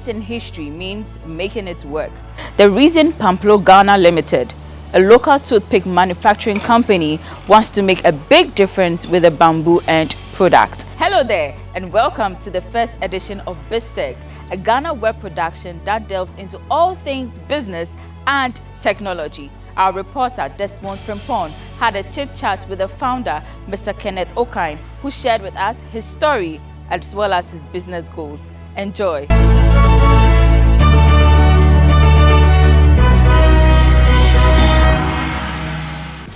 it in history means making it work. The reason Pamplo Ghana Limited, a local toothpick manufacturing company, wants to make a big difference with a bamboo end product. Hello there, and welcome to the first edition of BizTech, a Ghana web production that delves into all things business and technology. Our reporter Desmond Frimpong had a chit-chat with the founder, Mr. Kenneth Okine, who shared with us his story as well as his business goals. Enjoy.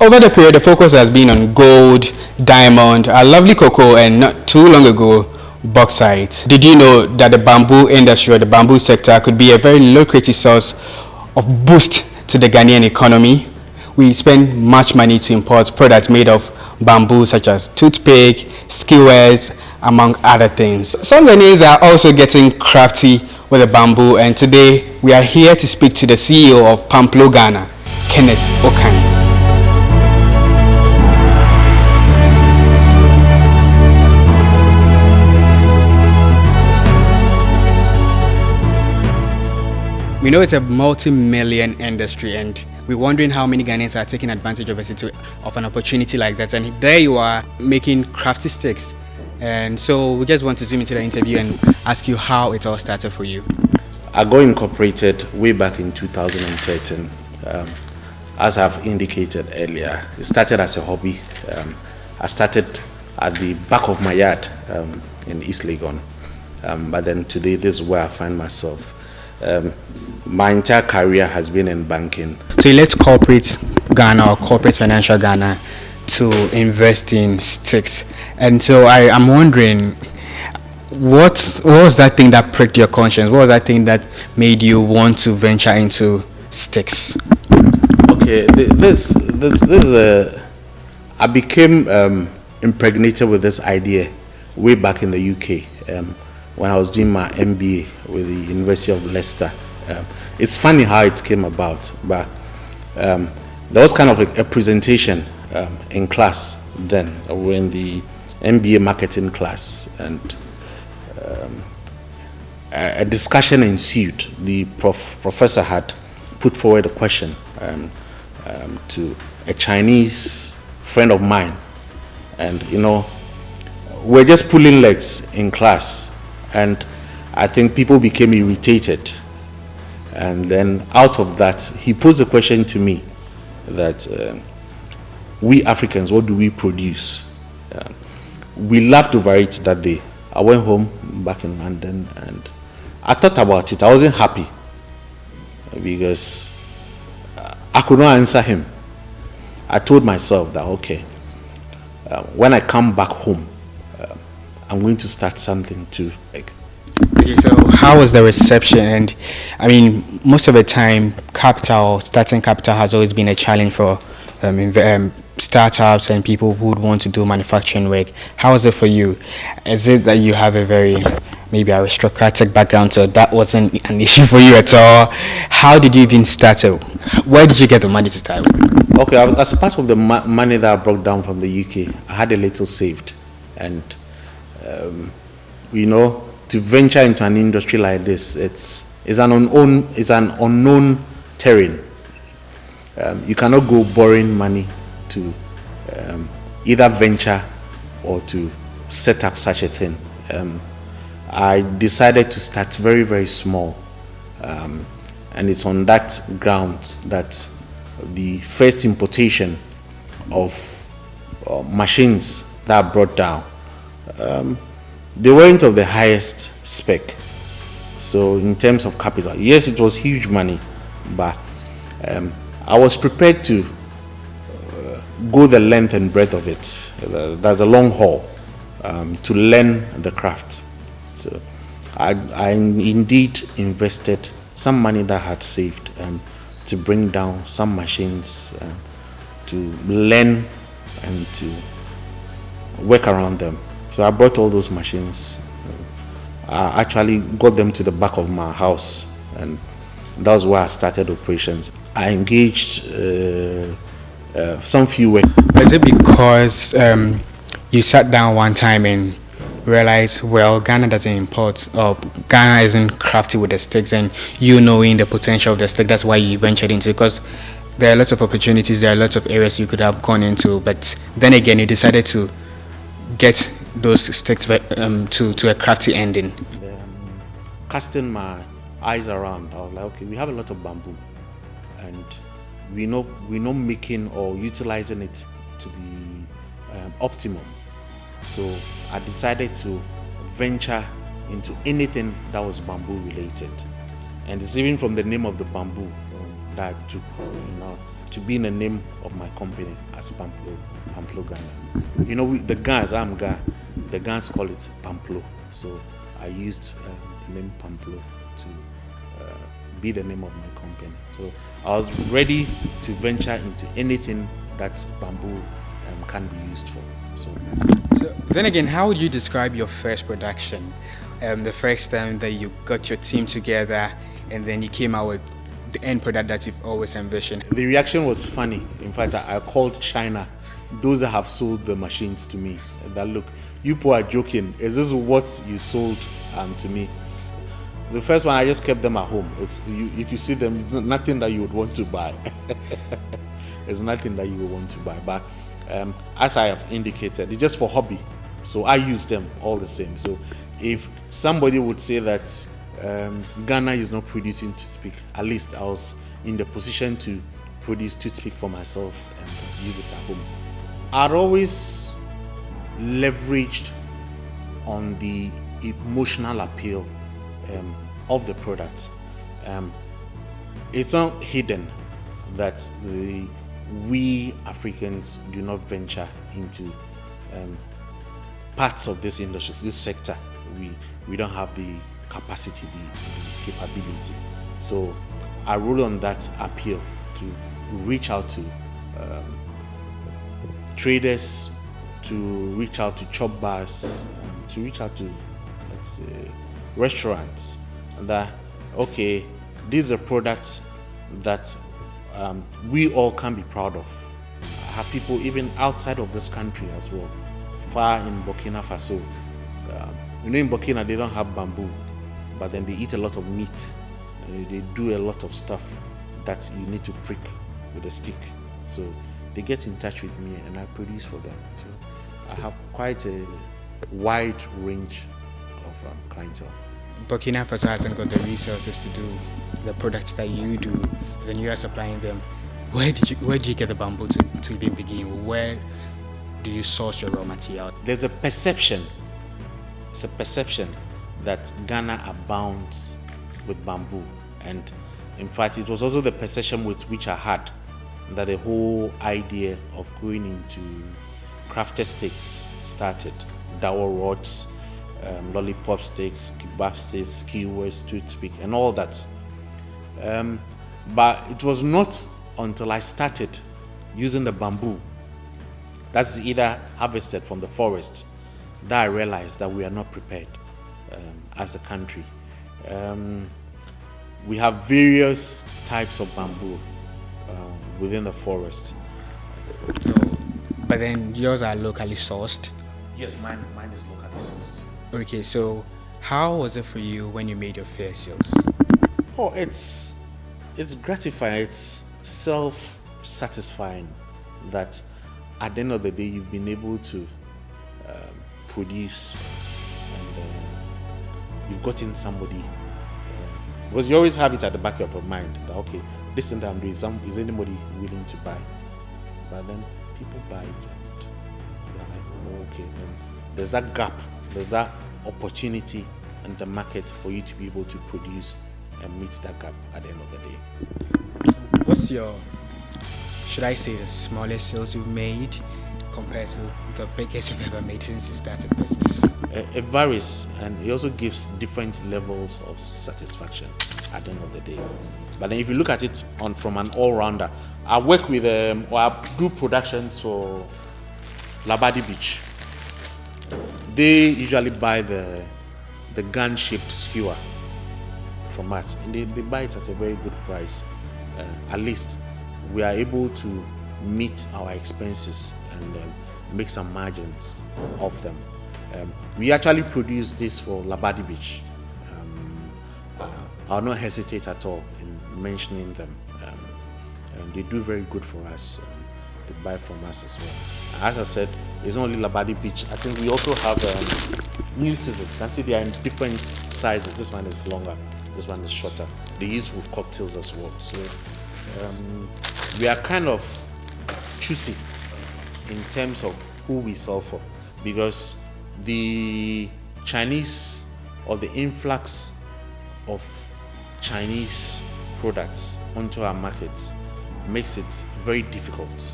Over the period, the focus has been on gold, diamond, a lovely cocoa, and not too long ago, bauxite. Did you know that the bamboo industry or the bamboo sector could be a very lucrative source of boost to the Ghanaian economy? We spend much money to import products made of bamboo such as toothpick, skewers, among other things. Some Ghanaians are also getting crafty with the bamboo, and today we are here to speak to the CEO of Pamplo Ghana, Kenneth Okine. We know it's a multi-million industry, and we're wondering how many Ghanaians are taking advantage of an opportunity like that. And there you are making crafty sticks. And so we just want to zoom into the interview and ask you how it all started for you. I got incorporated way back in 2013. As I've indicated earlier, it started as a hobby. I started at the back of my yard in East Legon. But then today, this is where I find myself. My entire career has been in banking. So you left corporate Ghana or corporate financial Ghana to invest in sticks. And so I'm wondering, what was that thing that pricked your conscience? What was that thing that made you want to venture into sticks? Okay, I became impregnated with this idea way back in the UK. When I was doing my MBA with the University of Leicester. It's funny how it came about, but there was kind of a presentation in class then. We were in the MBA marketing class, and a discussion ensued. The professor had put forward a question to a Chinese friend of mine, and we're just pulling legs in class. And I think people became irritated. And then out of that, he posed a question to me that we Africans, what do we produce? We laughed over it that day. I went home back in London and I thought about it. I wasn't happy because I could not answer him. I told myself that, okay, when I come back home, I'm going to start something too. Okay, so how was the reception? And I mean, most of the time, starting capital has always been a challenge for startups and people who would want to do manufacturing work. How was it for you? Is it that you have a very, maybe aristocratic background, so that wasn't an issue for you at all? How did you even start it? Where did you get the money to start with? Okay, as part of the money that I brought down from the UK, I had a little saved. And to venture into an industry like this, it's an unknown terrain. You cannot go borrowing money to either venture or to set up such a thing. I decided to start very, very small, and it's on that ground that the first importation of machines that I brought down, they weren't of the highest spec. So in terms of capital, yes, it was huge money, but I was prepared to go the length and breadth of it. That's a long haul to learn the craft. So I indeed invested some money that I had saved to bring down some machines, to learn and to work around them. So I brought all those machines. I actually got them to the back of my house, and that was where I started operations. I engaged some few work. Is it because you sat down one time and realize, well, Ghana doesn't import, or Ghana isn't crafty with the sticks, and you knowing the potential of the stick, that's why you ventured into it? Because there are lots of opportunities, there are lots of areas you could have gone into, but then again, you decided to get those sticks to a crafty ending. Casting my eyes around, I was like, okay, we have a lot of bamboo, and we're not making or utilizing it to the optimum. So I decided to venture into anything that was bamboo related, and it's even from the name of the bamboo that I took, to be in the name of my company as Pamplo Ghana. The Ghans, I'm Ghana, the Ghans call it Pamplo, so I used the name Pamplo to be the name of my company. So I was ready to venture into anything that bamboo can be used for. So then again, how would you describe your first production? The first time that you got your team together and then you came out with the end product that you've always envisioned? The reaction was funny. In fact, I called China, those that have sold the machines to me, that look, you people are joking. Is this what you sold to me? The first one, I just kept them at home. If you see them, it's nothing that you would want to buy. It's nothing that you would want to buy. But as I have indicated, it's just for hobby. So I use them all the same. So if somebody would say that Ghana is not producing toothpick, at least I was in the position to produce toothpick for myself and use it at home. I'd always leveraged on the emotional appeal of the product. It's not hidden that we Africans do not venture into parts of this industry, this sector. We don't have the capacity, the capability. So I rule on that appeal to reach out to traders, to reach out to chop bars, to reach out to, let's say, restaurants, that okay, this is a product that we all can be proud of. I have people even outside of this country as well, far in Burkina Faso. In Burkina they don't have bamboo, but then they eat a lot of meat. They do a lot of stuff that you need to prick with a stick. So they get in touch with me and I produce for them. So I have quite a wide range of clientele. Burkina Faso hasn't got the resources to do the products that you do, then you are supplying them. Where do you get the bamboo to even begin? Where do you source your raw material? There's a perception. It's a perception that Ghana abounds with bamboo, and in fact it was also the perception with which I had that the whole idea of going into crafted sticks started. Dowel rods, lollipop sticks, kebab sticks, skewers, toothpick, and all that. But it was not until I started using the bamboo that's either harvested from the forest that I realized that we are not prepared as a country. We have various types of bamboo within the forest. So, but then yours are locally sourced? Yes, mine is locally sourced. Okay, so how was it for you when you made your first sales? Oh, it's gratifying. It's self-satisfying that at the end of the day you've been able to produce and you've gotten somebody. Because you always have it at the back of your mind that okay, this thing that I'm doing, is anybody willing to buy? But then people buy it and they're like, oh, okay, then there's that gap, there's that opportunity in the market for you to be able to produce and meet that gap at the end of the day. What's your, should I say, the smallest sales you've made compared to the biggest you've ever made since you started business? It varies, and it also gives different levels of satisfaction at the end of the day. But then if you look at it from an all-rounder, I work with, or I do productions for Labadi Beach. They usually buy the gun-shaped skewer from us, and they buy it at a very good price. At least we are able to meet our expenses and make some margins off them. We actually produce this for Labadi Beach. I'll not hesitate at all in mentioning them. They do very good for us to buy from us as well. As I said, it's not only Labadi Beach. I think we also have New Season. You can see they are in different sizes. This one is longer, this one is shorter. They use with cocktails as well. So we are kind of choosy in terms of who we sell for, because the Chinese or the influx of Chinese products onto our markets makes it very difficult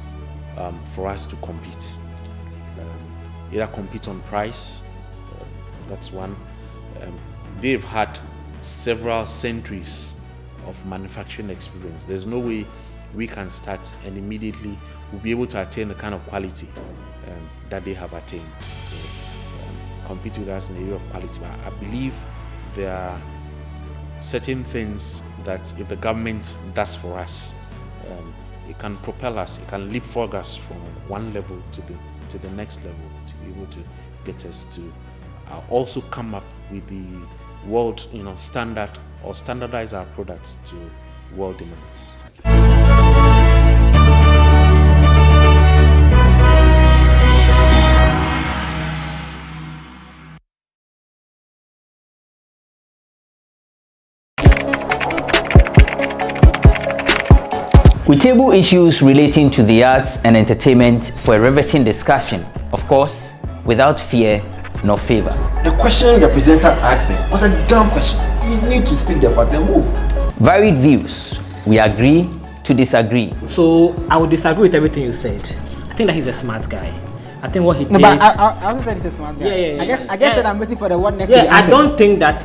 for us to compete. Either compete on price, that's one. They've had several centuries of manufacturing experience. There's no way we can start and immediately we'll be able to attain the kind of quality that they have attained. So, compete with us in the area of quality. But I believe there are certain things that if the government does for us, it can propel us, it can leapfrog us from one level to the next level to be able to get us to also come up with the world standard or standardize our products to world demands. We table issues relating to the arts and entertainment for a riveting discussion, of course, without fear nor favor. The question the presenter asked them was a dumb question. You need to speak the fact and move. Varied views. We agree to disagree. So I would disagree with everything you said. I think that he's a smart guy. I think what he did. No, but I also said he's a smart guy. Yeah. I guess that I'm waiting for the what next. Yeah, I don't think that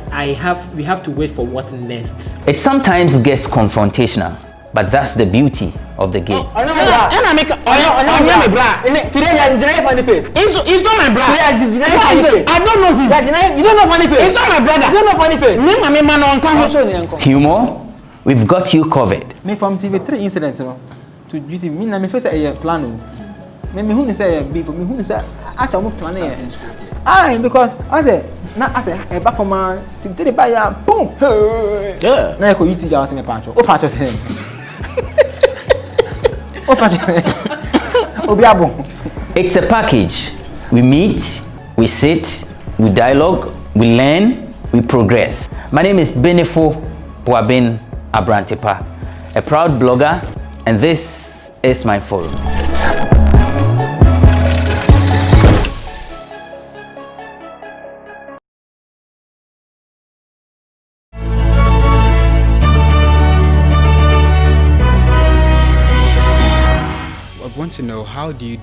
we have to wait for what next. It sometimes gets confrontational, but that's the beauty of the game. Today you're funny face. It's not my brother. I don't know him. You don't know funny face. It's not my brother. You don't know funny face. Humor, we've got you covered. Me from TV3 incident, to you see me na me face a plan. Me who say be for me who say as a plan here. Because I say back from my TV3 buy boom. Yeah. Na ko YouTube ya say me patcho. O patcho say. It's a package. We meet, we sit, we dialogue, we learn, we progress. My name is Benefo Boabin Abrantepa, a proud blogger, and this is my forum. I want to know, how do you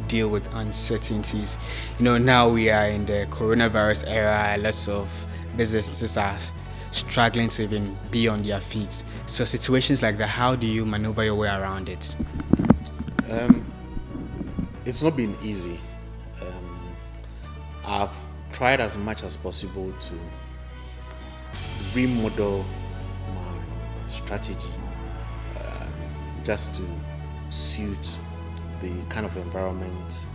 deal with uncertainties? Now we are in the coronavirus era. Lots of businesses are struggling to even be on their feet. So situations like that, how do you maneuver your way around it? It's not been easy. I've tried as much as possible to remodel my strategy just to suit the kind of environment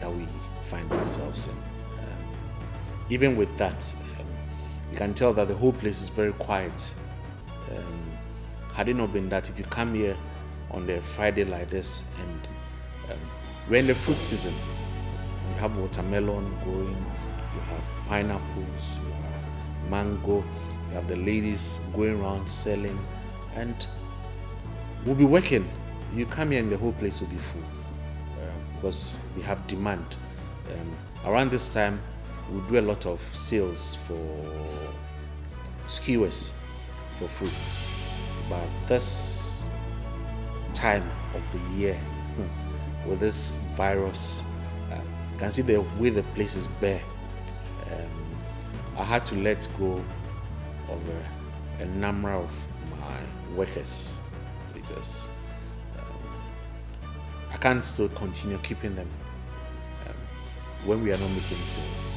that we find ourselves in. Even with that, you can tell that the whole place is very quiet. Had it not been that, if you come here on the Friday like this, and we're in the fruit season, you have watermelon growing, you have pineapples, you have mango, you have the ladies going around selling, and we'll be working. You come here and the whole place will be full because we have demand. Around this time, we do a lot of sales for skewers, for fruits. But this time of the year, with this virus, you can see the way the place is bare. I had to let go of a number of my workers because I can't still continue keeping them when we are not making sales.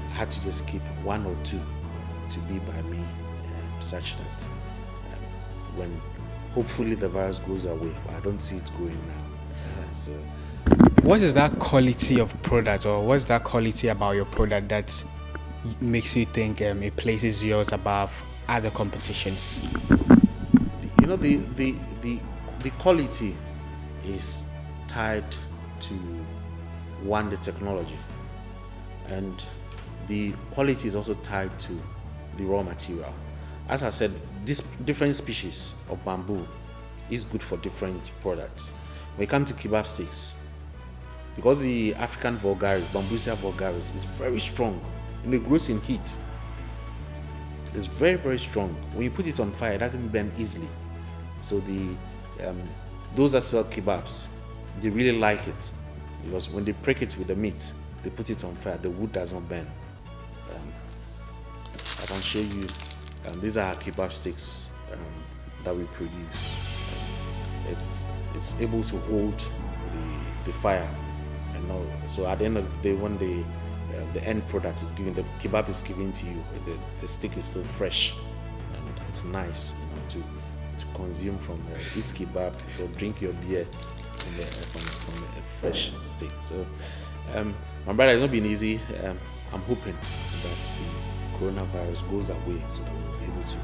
I had to just keep one or two to be by me, such that when hopefully the virus goes away, but I don't see it going now. So What is that quality of product, or what's that quality about your product that makes you think it places yours above other competitions? You know, the quality is tied to one, the technology, and the quality is also tied to the raw material. As I said, this different species of bamboo is good for different products. When it comes to kebab sticks, because the African vulgaris, Bambusia vulgaris, is very strong and it grows in heat. It's very, very strong. When you put it on fire, it doesn't burn easily. So those that sell kebabs, they really like it, because when they break it with the meat, they put it on fire, the wood does not burn. I can show you, these are kebab sticks that we produce. It's able to hold the fire, and all. So at the end of the day, when the end product is given, the kebab is given to you, the stick is still fresh, and it's nice, you know, to consume from eat kebab or drink your beer from a fresh stick. So my brother, it's not been easy. I'm hoping that the coronavirus goes away so that we'll be able to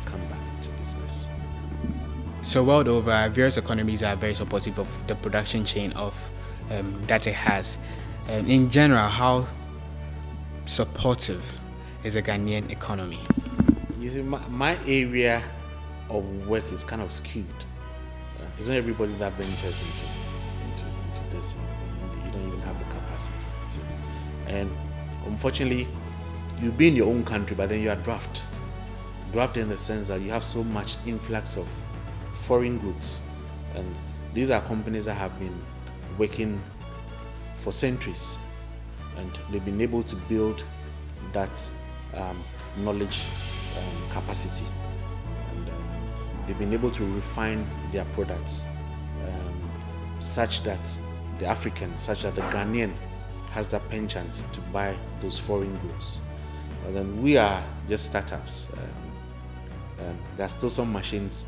come back into business. So world over, various economies are very supportive of the production chain of that it has. In general, how supportive is the Ghanaian economy? You see, my area of work is kind of skewed. It's not everybody that ventures into this. You don't even have the capacity to. And unfortunately, you be in your own country, but then you are drafted in the sense that you have so much influx of foreign goods, and these are companies that have been working for centuries, and they've been able to build that knowledge capacity, and they've been able to refine their products such that the African, such that the Ghanaian has that penchant to buy those foreign goods. But then we are just startups. There are still some machines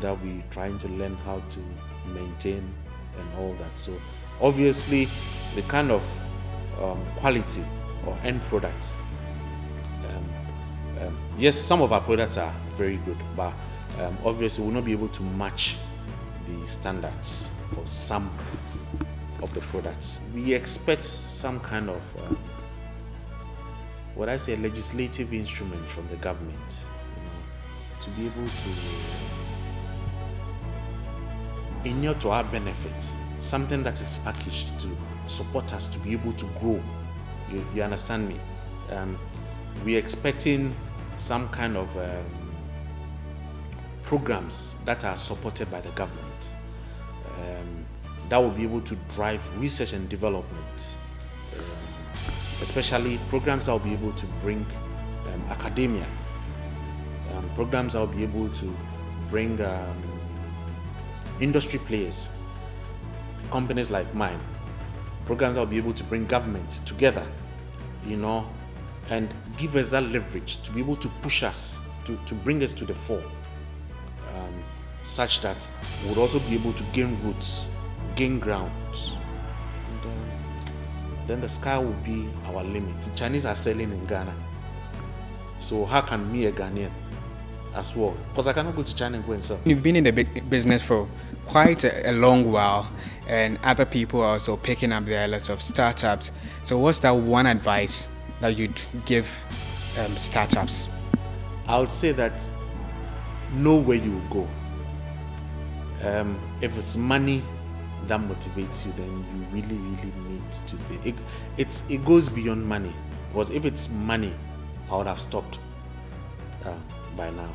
that we're trying to learn how to maintain and all that. So obviously the kind of quality or end product, yes, some of our products are very good, but obviously we'll not be able to match the standards for some of the products. We expect some kind of what I say, legislative instrument from the government, you know, to be able to inure to our benefit, something that is packaged to support us to be able to grow. You understand me? We're expecting some kind of programs that are supported by the government that will be able to drive research and development, especially programs that will be able to bring academia, programs that will be able to bring industry players, companies like mine, programs that will be able to bring government together, you know, and give us that leverage to be able to push us, to bring us to the fore, such that we'll also be able to gain roots, gain ground. And then the sky will be our limit. Chinese are selling in Ghana. So how can me, a Ghanaian, as well? Because I cannot go to China and go and sell. You've been in the business for quite a long while, and other people are also picking up there, lots of startups. So what's that one advice that you'd give startups? I would say that know where you will go. If it's money that motivates you, then you really, really need to be. It goes beyond money. Because if it's money, I would have stopped by now.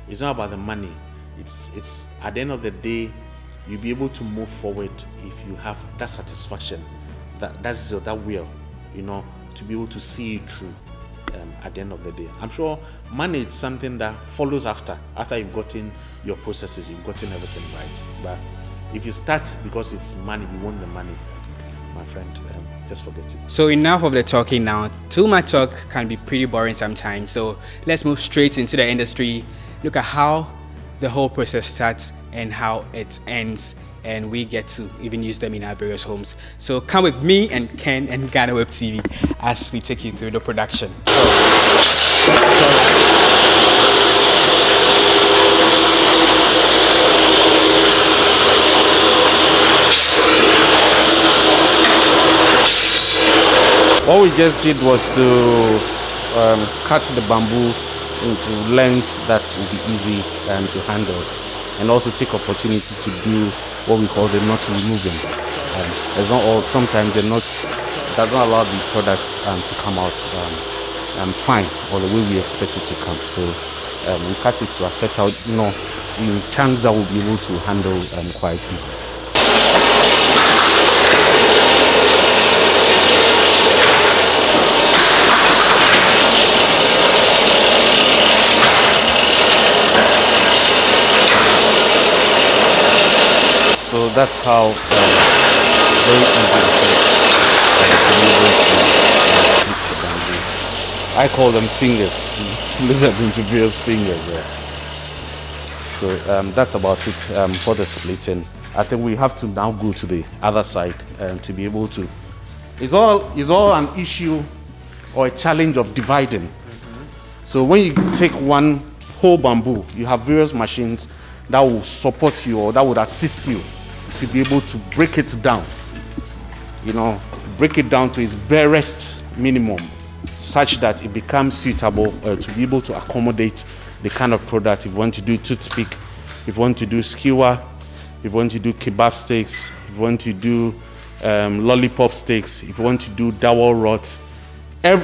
It's not about the money. It's at the end of the day, you'll be able to move forward if you have that satisfaction, that will, you know, to be able to see it through at the end of the day. I'm sure money is something that follows after you've gotten your processes, you've gotten everything right. But if you start because it's money, you want the money, my friend, just forget it. So enough of the talking now. Too much talk can be pretty boring sometimes. So let's move straight into the industry. Look at how the whole process starts and how it ends and we get to even use them in our various homes. So come with me and Ken and Ghana Web TV as we take you through the production. What we just did was to cut the bamboo into length that will be easy to handle, and also take opportunity to do what we call the knot removing. It's not all, sometimes the knot does not allow the products to come out fine or the way we expect it to come. So we cut it to a set out, in chunks that will be able to handle quite easily. So that's how very easy it is to be able to split the bamboo. I call them fingers. Split them into various fingers. So that's about it for the splitting. I think we have to now go to the other side to be able to. It's all an issue or a challenge of dividing. So when you take one whole bamboo, you have various machines that will support you or that would assist you to be able to break it down, break it down to its barest minimum, such that it becomes suitable to be able to accommodate the kind of product. If you want to do toothpick, if you want to do skewer, if you want to do kebab sticks, if you want to do lollipop sticks, if you want to do dowel rods,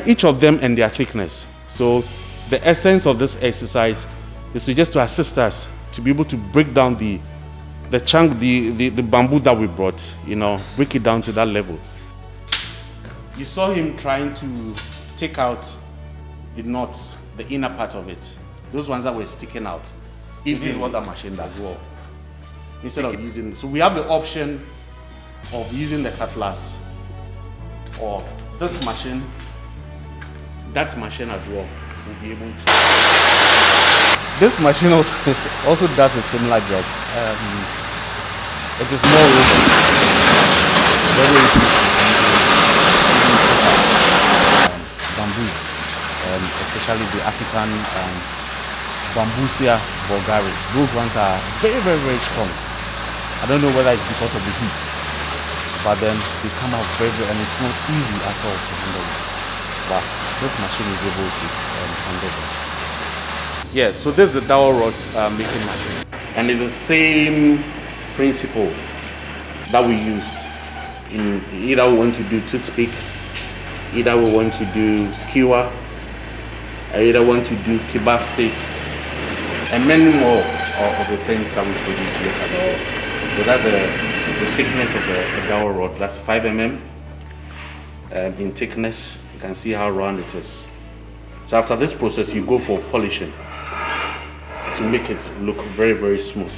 each of them and their thickness. So the essence of this exercise is just to assist us to be able to break down the chunk, the bamboo that we brought, break it down to that level. You saw him trying to take out the knots, the inner part of it. Those ones that were sticking out. Even what the machine does. Well. Instead of using, so we have the option of using the cutlass or this machine, that machine as well will be able to. This machine also does a similar job. It is more robust. Very bamboo, especially the African Bambusia vulgaris. Those ones are very, very, very strong. I don't know whether it's because of the heat, but then they come out very, very, and it's not easy at all to handle them. But this machine is able to handle them. Yeah, so this is the dowel rod making machine. And it's the same principle that we use in either we want to do toothpick, either we want to do skewer, or either want to do kebab sticks, and many more of the things that we produce locally. So that's the thickness of a dowel rod. That's 5 mm in thickness. You can see how round it is. So after this process, you go for polishing to make it look very, very smooth.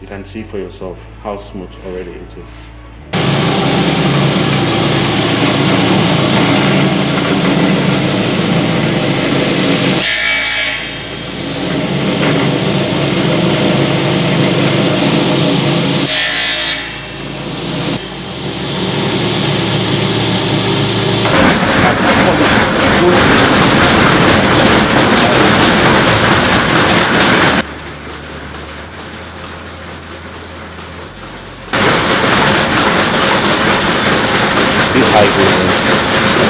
You can see for yourself how smooth already it is.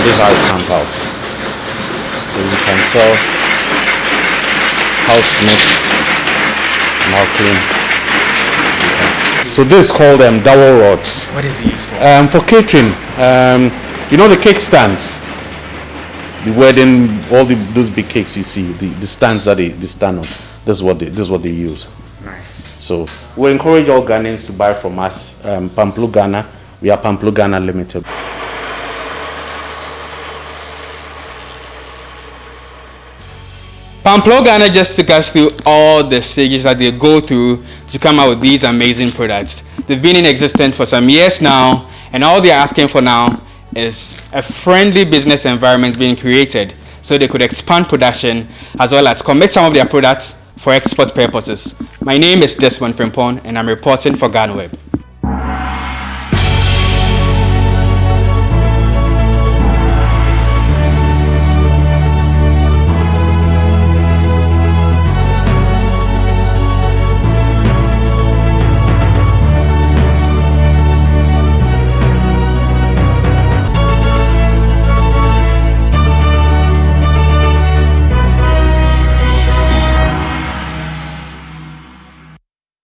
This is how it comes out. So you can tell how smooth and how clean. So this is called dowel rods. What is it used for? For catering. The cake stands. The wedding, all those big cakes you see, the stands that they stand on. This is what they use. Nice. So we encourage all Ghanaians to buy from us. Pamplo Ghana. We are Pamplo Ghana Limited. Pamplo Ghana just took us through all the stages that they go through to come out with these amazing products. They've been in existence for some years now, and all they're asking for now is a friendly business environment being created so they could expand production as well as commit some of their products for export purposes. My name is Desmond Frimpong and I'm reporting for GhanaWeb.